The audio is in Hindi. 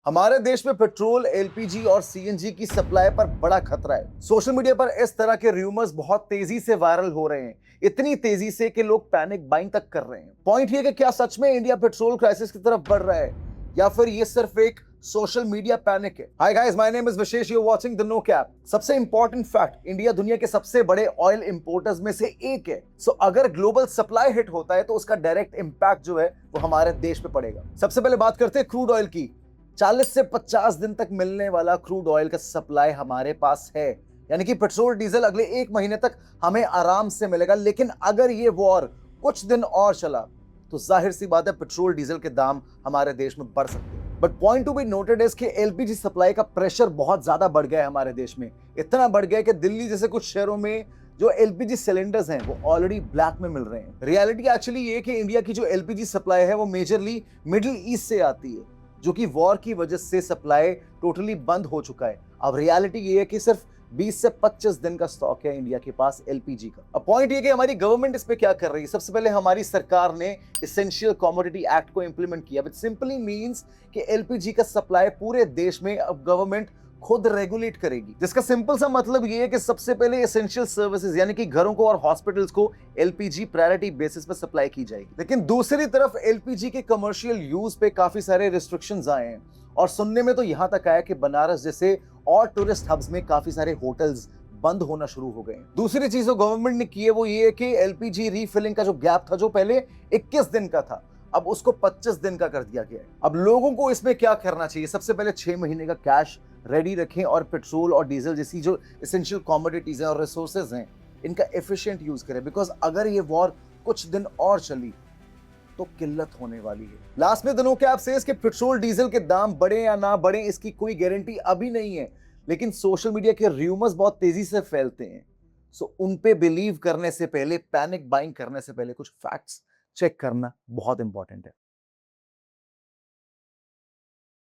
हमारे देश में पेट्रोल, एलपीजी और सीएनजी की सप्लाई पर बड़ा खतरा है। सोशल मीडिया पर इस तरह के रूमर्स बहुत तेजी से वायरल हो रहे हैं, इतनी तेजी से कि लोग पैनिक बाइंग तक कर रहे हैं। पॉइंट ये कि क्या सच में इंडिया पेट्रोल क्राइसिस की तरफ बढ़ रहा है या फिर ये सिर्फ एक सोशल मीडिया पैनिक है। Hi guys, my name is Vishesh, you are watching the no cap. सबसे इंपॉर्टेंट फैक्ट, इंडिया दुनिया के सबसे बड़े ऑयल इंपोर्टर्स में से एक है। सो अगर ग्लोबल सप्लाई हिट होता है तो उसका डायरेक्ट इंपैक्ट जो है वो हमारे देश पे पड़ेगा। सबसे पहले बात करते हैं क्रूड ऑयल की। 40 से 50 दिन तक मिलने वाला क्रूड ऑयल का सप्लाई हमारे पास है, यानी कि पेट्रोल डीजल अगले 1 महीने तक हमें आराम से मिलेगा। लेकिन अगर ये वॉर कुछ दिन और चला तो जाहिर सी बात है पेट्रोल डीजल के दाम हमारे देश में बढ़ सकते हैं। But point to be noted is कि एलपीजी सप्लाई का प्रेशर बहुत ज्यादा बढ़ गया है हमारे देश में। इतना बढ़ गया है कि दिल्ली जैसे कुछ शहरों में जो एलपीजी सिलेंडर्स हैं वो ऑलरेडी ब्लैक में मिल रहे हैं। रियलिटी एक्चुअली ये कि इंडिया की जो एलपीजी सप्लाई है वो मेजरली मिडिल ईस्ट से आती है, जो कि वॉर की वजह से सप्लाई टोटली बंद हो चुका है। अब रियलिटी ये है कि सिर्फ 20 से 25 दिन का स्टॉक है इंडिया के पास एलपीजी का। अब पॉइंट ये कि हमारी गवर्नमेंट इस पे क्या कर रही है। सबसे पहले हमारी सरकार ने एसेंशियल कमोडिटी एक्ट को इंप्लीमेंट किया, विच सिंपली मींस कि एलपीजी का सप्लाई पूरे देश में अब गवर्नमेंट खुद रेगुलेट करेगी। जिसका सिंपल सा मतलब ये है कि सबसे पहले एसेंशियल सर्विसेज यानी कि घरों को और हॉस्पिटल्स को एलपीजी प्रायोरिटी बेसिस पे सप्लाई की जाएगी। लेकिन दूसरी तरफ एलपीजी के कमर्शियल यूज पे काफी सारे रिस्ट्रिक्शंस आए हैं और सुनने में तो यहां तक आया कि बनारस जैसे और टूरिस्ट हब्स में काफी सारे होटल्स बंद होना शुरू हो गए। दूसरी चीज जो गवर्नमेंट ने की है वो ये है कि एलपीजी रीफिलिंग का जो गैप था, जो पहले 21 दिन का था, अब उसको 25 दिन का कर दिया गया है। अब लोगों को इसमें क्या करना चाहिए, सबसे पहले 6 महीने का कैश रेडी रखें और पेट्रोल और डीजल जैसी जो एसेंशियल कमोडिटीज हैं और रिसोर्सेज हैं इनका एफिशिएंट यूज करें। बिकॉज अगर ये वॉर कुछ दिन और चली तो किल्लत होने वाली है। लास्ट में दोनों क्या आप से कि पेट्रोल डीजल के दाम बढ़े या ना बढ़े इसकी कोई गारंटी अभी नहीं है, लेकिन सोशल मीडिया के रूमर्स बहुत तेजी से फैलते हैं। सो उन पे बिलीव करने से पहले, पैनिक बाइंग करने से पहले कुछ फैक्ट्स चेक करना बहुत इंपॉर्टेंट है।